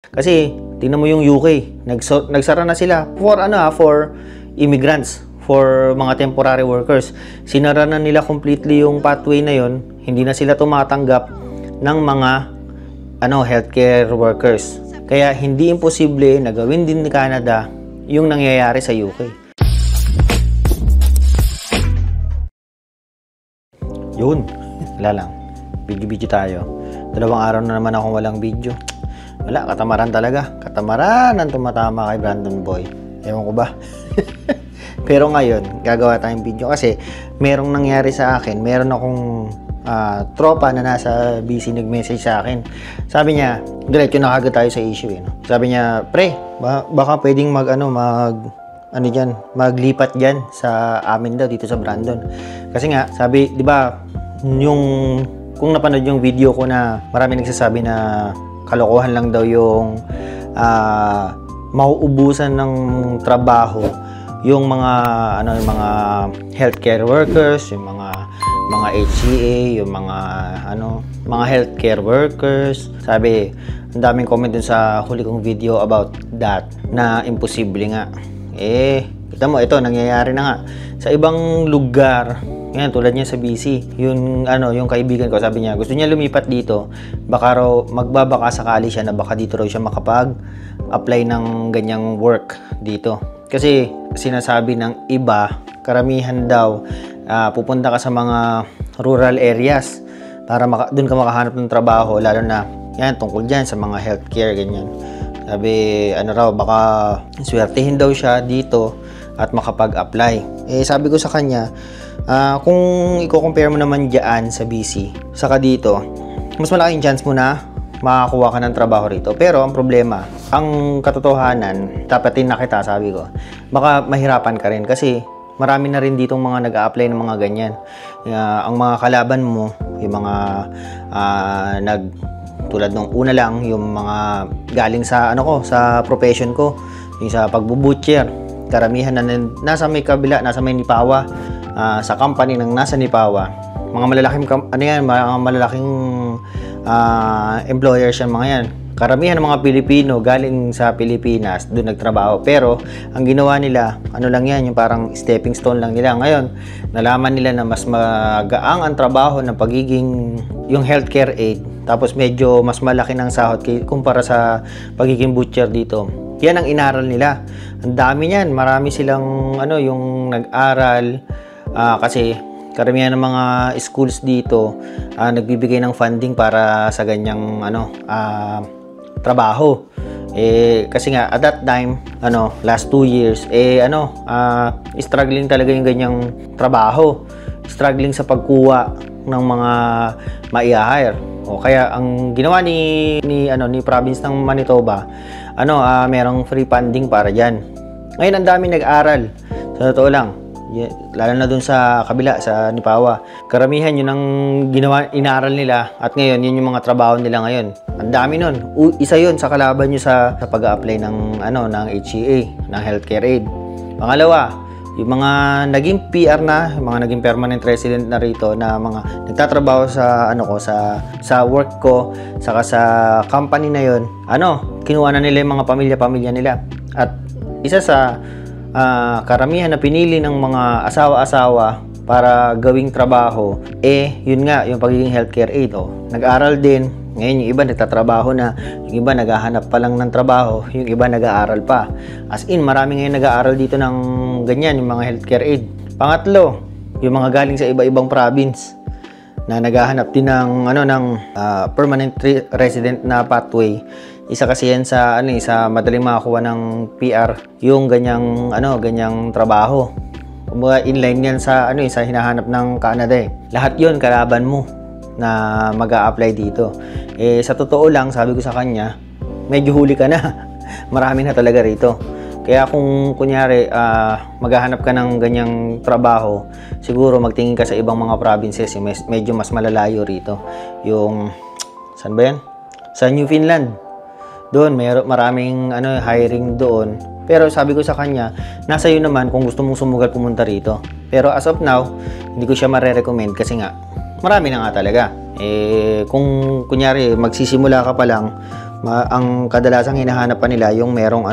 Kasi tingnan mo yung UK, nagsara na sila for immigrants, for mga temporary workers. Sinara na nila completely yung pathway na yon. Hindi na sila tumatanggap ng mga healthcare workers. Kaya hindi imposible na gawin din ni Canada yung nangyayari sa UK. Yun, wala lang. Video tayo. 2 araw na naman akong walang video. Wala, katamaran talaga. Katamaran ang tumatama kay Brandon Boy. Ewan ko ba? Pero ngayon, gagawa tayong video kasi merong nangyari sa akin. Meron akong tropa na nasa BC nag-message sa akin. Sabi niya, diretso na kagad tayo sa issue. Sabi niya, pre, baka pwedeng maglipat dyan sa amin daw dito sa Brandon. Kasi nga, sabi, di ba, kung napanood yung video ko na marami nagsasabi na kalokohan lang daw yung mauubusan ng trabaho yung mga healthcare workers, yung mga HCA, yung mga healthcare workers. Sabi, ang daming comment dun sa huli kong video about that na imposible nga. Kita mo, ito nangyayari na nga sa ibang lugar. Yan, tulad niya sa BC, yung kaibigan ko, sabi niya, gusto niya lumipat dito, baka raw magbabaka sakali siya na baka dito raw siya makapag-apply ng ganyang work dito. Kasi sinasabi ng iba, karamihan daw, pupunta ka sa mga rural areas para doon ka makahanap ng trabaho, lalo na yan, tungkol dyan sa mga healthcare, ganyan. Sabi, baka swertihin daw siya dito at makapag-apply. Sabi ko sa kanya, kung i-compare mo naman dyan sa BC, saka dito, mas malaking chance mo na makakuha ka ng trabaho rito. Pero ang problema, ang katotohanan, tapatin na kita, sabi ko, baka mahirapan ka rin kasi marami na rin ditong mga nag-a-apply ng mga ganyan. Ang mga kalaban mo, yung mga tulad nung una lang, yung mga galing sa sa profession ko, yung sa pagbubutcher, karamihan na nasa may kabila, nasa may Nipawa, sa company ng nasa Nipawa. Mga malalaking employers yan, mga yan. Karamihan ng mga Pilipino galing sa Pilipinas doon nagtrabaho, pero ang ginawa nila, lang yan, yung parang stepping stone lang nila. Ngayon, nalaman nila na mas magaang ang trabaho ng pagiging yung healthcare aid, tapos medyo mas malaki ng sahod kumpara sa pagiging butcher dito. Yan ang inaral nila. Ang dami niyan, marami silang yung nag-aral, kasi karamihan ng mga schools dito nagbibigay ng funding para sa ganyang trabaho. Kasi nga at that time, last 2 years, struggling talaga yung ganyang trabaho. Struggling sa pagkuha ng mga mai-hire. Kaya ang ginawa ni province ng Manitoba, merong free funding para diyan. Ngayon ang daming nag-aral. Sa totoo lang, lalo na dun sa kabila, sa Nipawa. Karamihan yun ang inaral nila at ngayon, yun yung mga trabaho nila ngayon. Ang dami nun. Isa yun sa kalaban nyo sa pag-a-apply ng HCA, ng healthcare aid. Pangalawa, yung mga naging PR na, yung mga naging permanent resident na rito na mga nagtatrabaho sa sa work ko, saka sa company na yun, kinuha na nila yung mga pamilya-pamilya nila. At isa sa karamihan na pinili ng mga asawa-asawa para gawing trabaho, yun nga, yung pagiging healthcare aid. Nag-aral din. Ngayon, yung iba nagtatrabaho na, yung iba naghahanap pa lang ng trabaho, yung iba nag-aaral pa. As in, marami ngayon nag-aaral dito ng ganyan, yung mga healthcare aid. Pangatlo, yung mga galing sa iba-ibang province na naghahanap din ng permanent resident na pathway. Isa kasi yan sa sa madaling makakuha ng PR, yung ganyang trabaho. Kumbaga inline yan sa sa hinahanap ng Canada. Lahat 'yon kalaban mo na mag-a-apply dito. Sa totoo lang, sabi ko sa kanya, medyo huli ka na. Marami na talaga rito. Kaya kung kunyari maghahanap ka ng ganyang trabaho, siguro magtingin ka sa ibang mga provinces, medyo mas malalayo rito. Yung saan ba yan? Sa Newfoundland. Doon maraming hiring doon. Pero sabi ko sa kanya, nasa iyo naman kung gusto mong sumugal pumunta rito. Pero as of now, hindi ko siya mare-recommend kasi nga marami na nga talaga. Kung kunyari magsisimula ka pa lang, ang kadalasang hinahanap pa nila yung merong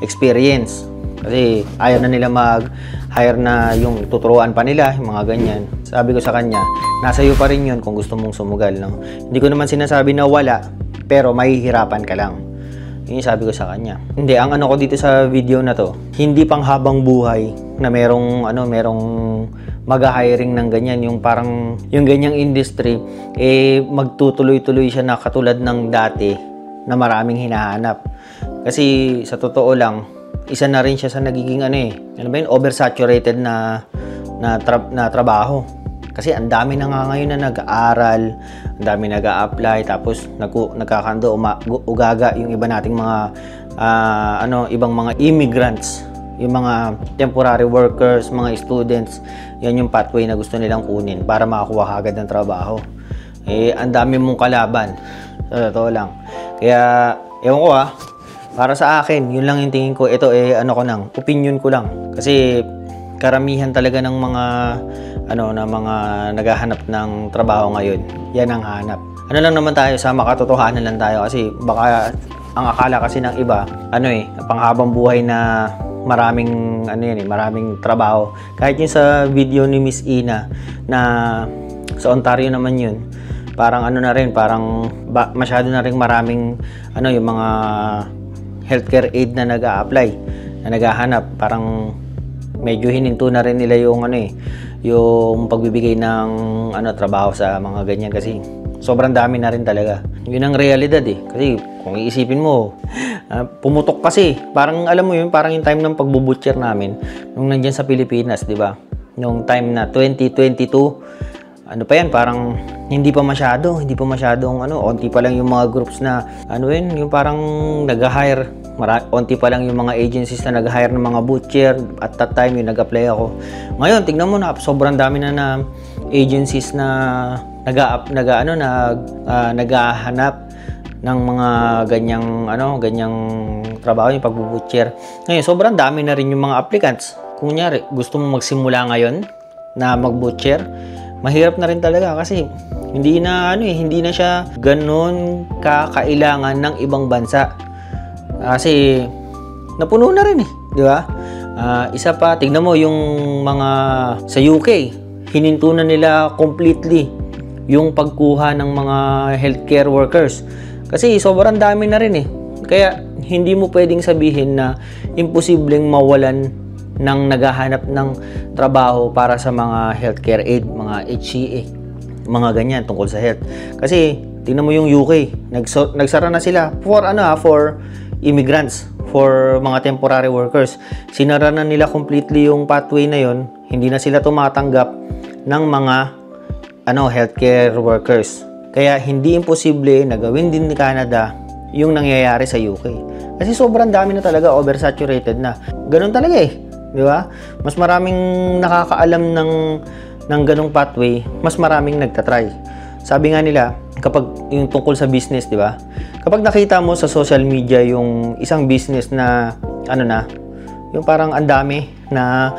experience. Kasi ayaw na nila mag-hire na yung tuturuan pa nila, yung mga ganyan. Sabi ko sa kanya, nasa iyo pa rin yun kung gusto mong sumugal, no? Hindi ko naman sinasabi na wala, pero mahihirapan ka lang. Yun yung sabi ko sa kanya. Hindi, ang ko dito sa video na to, hindi pang habang buhay na merong mag-hiring ng ganyan, yung parang yung ganyang industry, magtutuloy-tuloy siya na katulad ng dati na maraming hinahanap. Kasi sa totoo lang, isa na rin siya sa nagiging oversaturated na trabaho. Kasi ang dami na nga ngayon na nag-aaral, ang dami nag-a-apply, tapos nagkakando ugaga yung iba nating mga ibang mga immigrants, yung mga temporary workers, mga students. Yan yung pathway na gusto nilang kunin para makakuha agad ng trabaho. Ang dami mong kalaban. Sa totoo lang. Kaya ewan ko para sa akin, yun lang yung tingin ko. Ito opinion ko lang. Kasi karamihan talaga ng mga mga naghahanap ng trabaho ngayon, yan ang hanap. Lang naman tayo, sa makatotohanan lang tayo, kasi baka ang akala kasi ng iba, panghabang buhay na maraming maraming trabaho. Kahit yung sa video ni Miss Ina na sa Ontario naman yun, parang parang masyado na rin maraming yung mga healthcare aid na nag-a-apply, na naghahanap. Parang medyo hininto na rin nila yung yung pagbibigay ng trabaho sa mga ganyan, kasi sobrang dami na rin talaga. Yun ang realidad kasi kung iisipin mo, pumutok kasi. Parang alam mo yun, parang yung time ng pagbubutcher namin nung nandiyan sa Pilipinas, di ba? Nung time na 2022, pa yan, parang hindi pa masyadong onti pa lang yung mga groups na yung parang nag-hire. Onti pa lang yung mga agencies na nag-hire ng mga butcher. At that time, yung nag-apply ako. Ngayon, tingnan mo na, sobrang dami na agencies na naghahanap ng mga ganyang trabaho, yung pagbubutcher. Ngayon, sobrang dami na rin yung mga applicants. Kung kunyari, gusto mo magsimula ngayon na mag-butcher, mahirap na rin talaga kasi hindi na siya ganun kakailangan ng ibang bansa. Kasi napuno na rin di ba? Isa pa, tignan mo yung mga sa UK, hininto na nila completely yung pagkuha ng mga healthcare workers. Kasi sobrang dami na rin Kaya hindi mo pwedeng sabihin na imposibleng mawalan ng naghahanap ng trabaho para sa mga healthcare aid, mga HCA, mga ganyan tungkol sa health. Kasi tingnan mo yung UK, nagsara na sila for immigrants, for mga temporary workers. Sinara na nila completely yung pathway na yon. Hindi na sila tumatanggap ng mga healthcare workers. Kaya hindi imposible na gawin din ni Canada yung nangyayari sa UK. Kasi sobrang dami na talaga, oversaturated na. Ganun talaga di ba? Mas maraming nakakaalam ng ganung pathway, mas maraming nagtatry. Sabi nga nila, kapag yung tungkol sa business, di ba? Kapag nakita mo sa social media yung isang business na yung parang ang dami na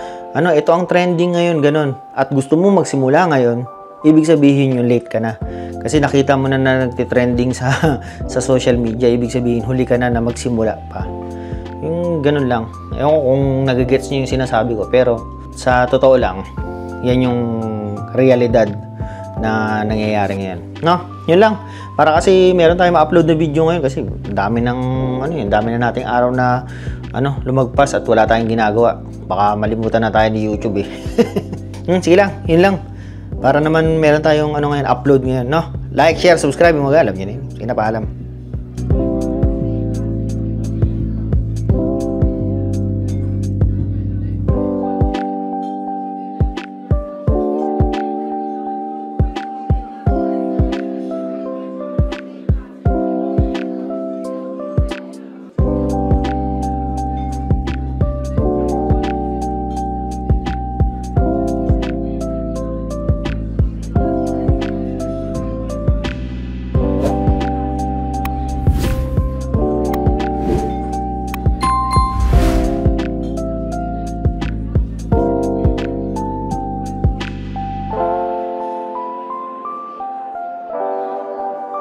ito ang trending ngayon, ganun. At gusto mo magsimula ngayon, ibig sabihin yung late ka na. Kasi nakita mo na nagtitrending sa social media, ibig sabihin huli ka na magsimula pa. Yung ganun lang. Ewan ko kung nagigets niyo yung sinasabi ko, pero sa totoo lang, yan yung realidad na nangyayari ngayon. No? Yun lang. Para kasi meron tayong ma-upload na video ngayon kasi dami na nating araw na lumagpas at wala tayong ginagawa. Baka malimutan na tayo ni YouTube Sige lang, yun lang. Para naman meron tayong ngayon, upload ngayon, no? Like, share, subscribe, yung mag-alam. Yun Sige na, paalam.